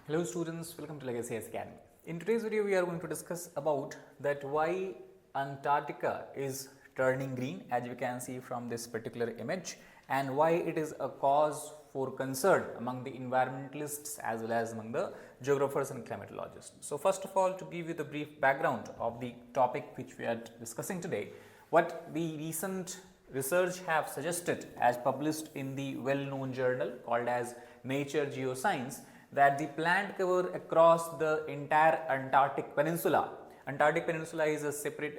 Hello students, welcome to Legacy Academy. In today's video, we are going to discuss about that why Antarctica is turning green, as you can see from this particular image, and why it is a cause for concern among the environmentalists as well as among the geographers and climatologists. So first of all, to give you the brief background of the topic which we are discussing today, what the recent research have suggested as published in the well-known journal called as Nature Geoscience, that the plant cover across the entire Antarctic Peninsula. Antarctic Peninsula is a separate,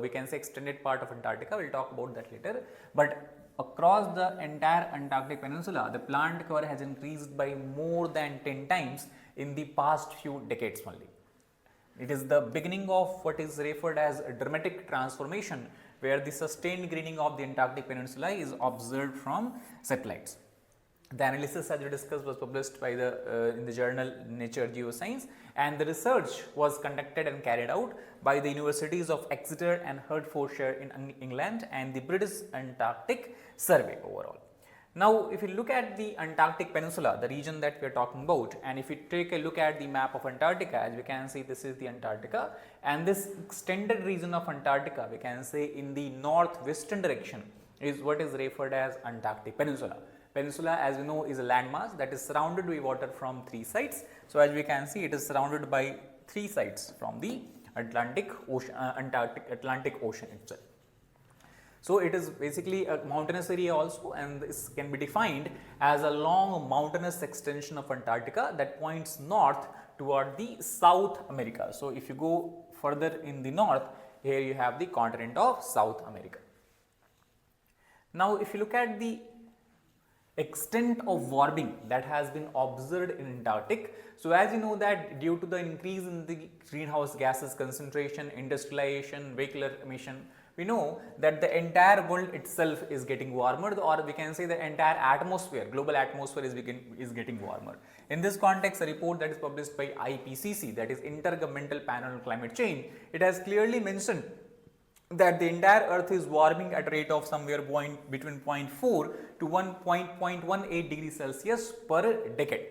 we can say extended part of Antarctica. We will talk about that later. But across the entire Antarctic Peninsula, the plant cover has increased by more than 10 times in the past few decades only. It is the beginning of what is referred as a dramatic transformation, where the sustained greening of the Antarctic Peninsula is observed from satellites. The analysis, as we discussed, was published by in the journal Nature Geoscience, and the research was conducted and carried out by the universities of Exeter and Hertfordshire in England and the British Antarctic Survey overall. Now, if you look at the Antarctic Peninsula, the region that we are talking about, and if you take a look at the map of Antarctica, as we can see, this is the Antarctica, and this extended region of Antarctica, we can say in the northwestern direction, is what is referred as Antarctic Peninsula. Peninsula, as we know, is a landmass that is surrounded by water from three sides. So, as we can see, it is surrounded by three sides from the Atlantic Ocean, Atlantic Ocean itself. So, it is basically a mountainous area also, and this can be defined as a long mountainous extension of Antarctica that points north toward the South America. So, if you go further in the north, here you have the continent of South America. Now, if you look at the extent of warming that has been observed in Antarctic. So, as you know that due to the increase in the greenhouse gases concentration, industrialization, vehicular emission, we know that the entire world itself is getting warmer, or we can say the entire atmosphere, global atmosphere is getting warmer. In this context, a report that is published by IPCC, that is Intergovernmental Panel on Climate Change, it has clearly mentioned that the entire earth is warming at a rate of somewhere between 0.4 to 1.18 degrees Celsius per decade.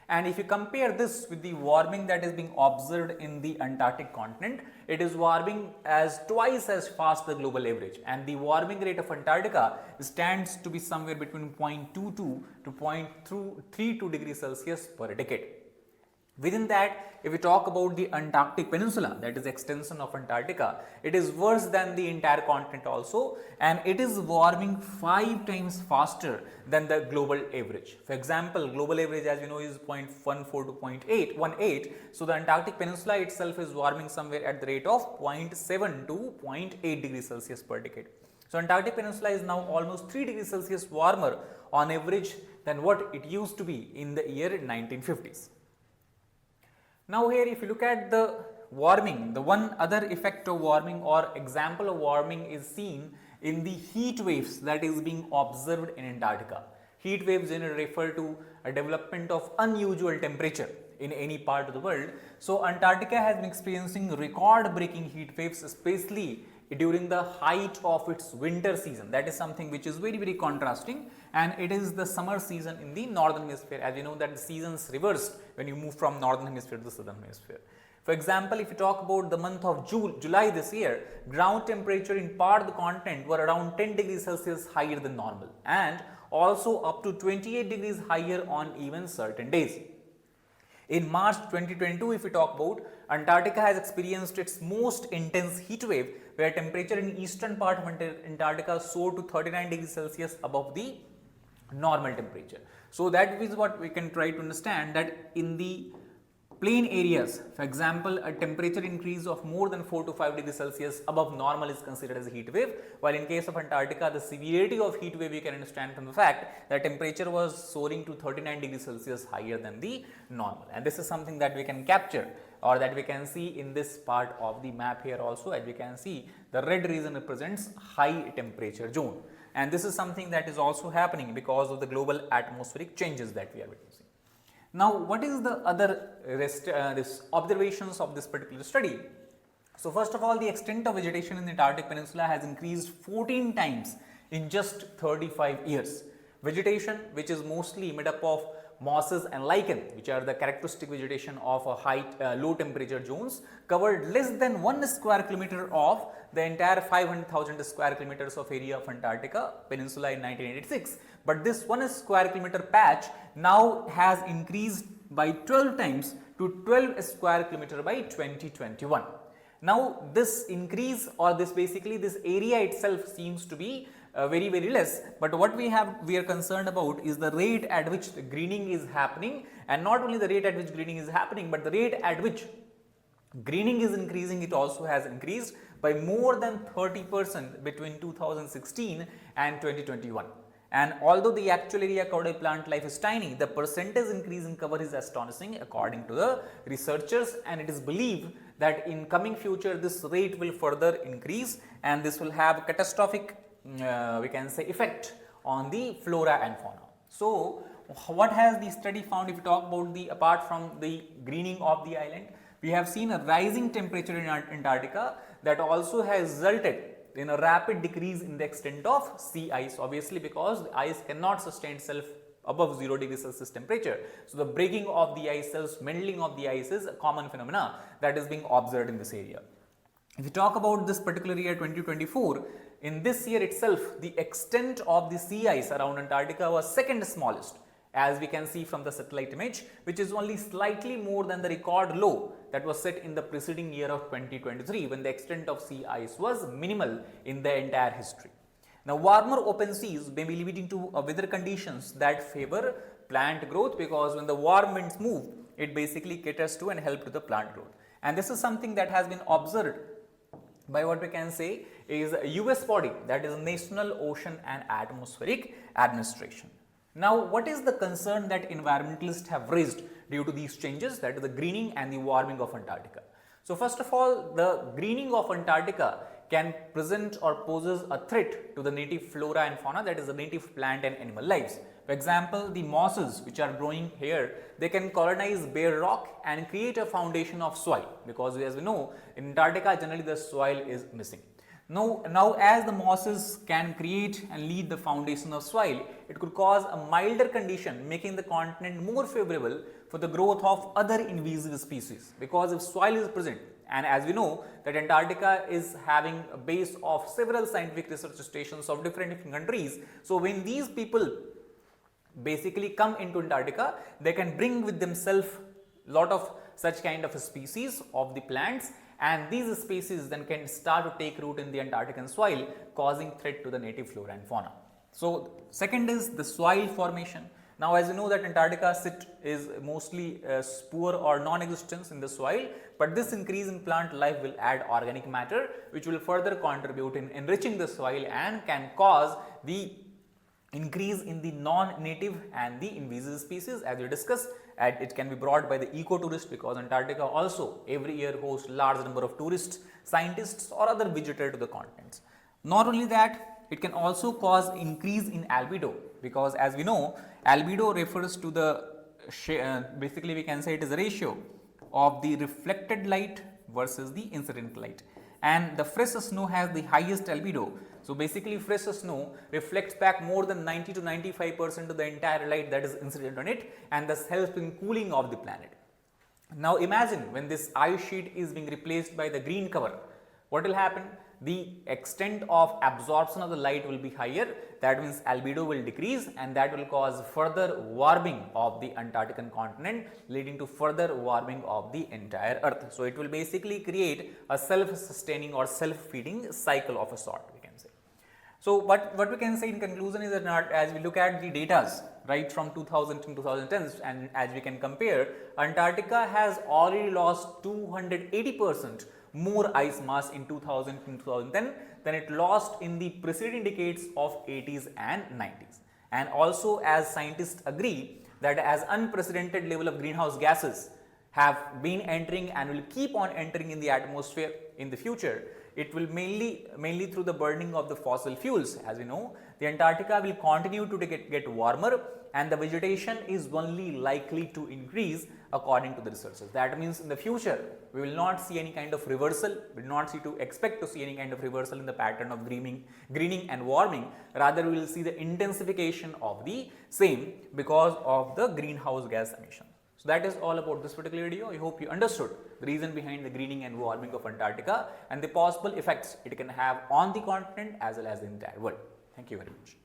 And if you compare this with the warming that is being observed in the Antarctic continent, it is warming as twice as fast the global average, and the warming rate of Antarctica stands to be somewhere between 0.22 to 0.32 degrees Celsius per decade. Within that, if we talk about the Antarctic Peninsula, that is extension of Antarctica, it is worse than the entire continent also, and it is warming 5 times faster than the global average. For example, global average, as you know, is 0.14 to 0.18. So, the Antarctic Peninsula itself is warming somewhere at the rate of 0.7 to 0.8 degrees Celsius per decade. So, Antarctic Peninsula is now almost 3 degrees Celsius warmer on average than what it used to be in the year 1950s. Now, here if you look at the warming, the one other effect of warming or example of warming is seen in the heat waves that is being observed in Antarctica. Heat waves generally refer to a development of unusual temperature in any part of the world. So, Antarctica has been experiencing record breaking heat waves, especially during the height of its winter season. That is something which is very contrasting, and it is the summer season in the northern hemisphere. As you know that the seasons reversed when you move from northern hemisphere to the southern hemisphere. For example, if you talk about the month of July this year, ground temperature in part of the continent were around 10 degrees Celsius higher than normal, and also up to 28 degrees higher on even certain days. In March 2022, if we talk about, Antarctica has experienced its most intense heat wave, where temperature in eastern part of Antarctica soared to 39 degrees Celsius above the normal temperature. So, that is what we can try to understand, that in the plain areas, for example, a temperature increase of more than 4 to 5 degrees Celsius above normal is considered as a heat wave, while in case of Antarctica, the severity of heat wave you can understand from the fact that temperature was soaring to 39 degrees Celsius higher than the normal. And this is something that we can capture, or that we can see in this part of the map here also. As we can see, the red region represents high temperature zone, and this is something that is also happening because of the global atmospheric changes that we are witnessing. Now, what is the other observations of this particular study? So, first of all, the extent of vegetation in the Antarctic Peninsula has increased 14 times in just 35 years. Vegetation, which is mostly made up of mosses and lichen, which are the characteristic vegetation of a low temperature zones, covered less than 1 square kilometer of the entire 500,000 square kilometers of area of Antarctica Peninsula in 1986. But this 1 square kilometer patch now has increased by 12 times to 12 square kilometer by 2021. Now, this increase, or this area itself seems to be very less, but what we are concerned about is the rate at which the greening is happening, and not only the rate at which greening is happening, but the rate at which greening is increasing. It also has increased by more than 30% between 2016 and 2021. And although the actual area covered by plant life is tiny, the percentage increase in cover is astonishing according to the researchers, and it is believed that in coming future this rate will further increase, and this will have catastrophic we can say effect on the flora and fauna. So, what has the study found? If you talk about the, apart from the greening of the island, we have seen a rising temperature in Antarctica that also has resulted in a rapid decrease in the extent of sea ice, obviously because the ice cannot sustain itself above 0 degrees Celsius temperature. So, the breaking of the ice cells, mending of the ice is a common phenomena that is being observed in this area. If you talk about this particular year 2024, in this year itself, the extent of the sea ice around Antarctica was second smallest, as we can see from the satellite image, which is only slightly more than the record low that was set in the preceding year of 2023, when the extent of sea ice was minimal in the entire history. Now, warmer open seas may be leading to weather conditions that favor plant growth, because when the warm winds move, it basically caters to and help to the plant growth. And this is something that has been observed by what we can say is a US body, that is National Ocean and Atmospheric Administration. Now, what is the concern that environmentalists have raised due to these changes, that is the greening and the warming of Antarctica? So, first of all, the greening of Antarctica can present or poses a threat to the native flora and fauna, that is the native plant and animal lives. For example, the mosses which are growing here, they can colonize bare rock and create a foundation of soil, because as we know, in Antarctica generally the soil is missing. Now as the mosses can create and lead the foundation of soil, it could cause a milder condition, making the continent more favorable for the growth of other invasive species, because if soil is present, and as we know that Antarctica is having a base of several scientific research stations of different countries. So, when these people basically come into Antarctica, they can bring with themselves lot of such kind of species of the plants, and these species then can start to take root in the Antarctican soil, causing threat to the native flora and fauna. So, second is the soil formation. Now, as you know that Antarctica is mostly poor or non-existence in the soil, but this increase in plant life will add organic matter, which will further contribute in enriching the soil and can cause the increase in the non-native and the invasive species, as we discussed. And it can be brought by the ecotourist, because Antarctica also every year hosts large number of tourists, scientists or other visitors to the continents. Not only that, it can also cause increase in albedo, because as we know, albedo refers to the basically we can say it is a ratio of the reflected light versus the incident light, and the fresh snow has the highest albedo. So, basically fresh snow reflects back more than 90 to 95% of the entire light that is incident on it, and thus helps in cooling of the planet. Now, imagine when this ice sheet is being replaced by the green cover, what will happen? The extent of absorption of the light will be higher, that means albedo will decrease, and that will cause further warming of the Antarctican continent, leading to further warming of the entire earth. So, it will basically create a self-sustaining or self-feeding cycle of a sort, we can say. So, what we can say in conclusion is that as we look at the data right from 2000 to 2010, and as we can compare, Antarctica has already lost 280% more ice mass in 2000 to 2010 than it lost in the preceding decades of 80s and 90s. And also, as scientists agree that as unprecedented level of greenhouse gases have been entering and will keep on entering in the atmosphere in the future, it will mainly through the burning of the fossil fuels. As we know, the Antarctica will continue to get warmer, and the vegetation is only likely to increase according to the researchers. That means in the future, we will not see any kind of reversal, we will not expect to see any kind of reversal in the pattern of greening and warming. Rather, we will see the intensification of the same because of the greenhouse gas emission. So that is all about this particular video. I hope you understood the reason behind the greening and warming of Antarctica and the possible effects it can have on the continent as well as the entire world. Thank you very much.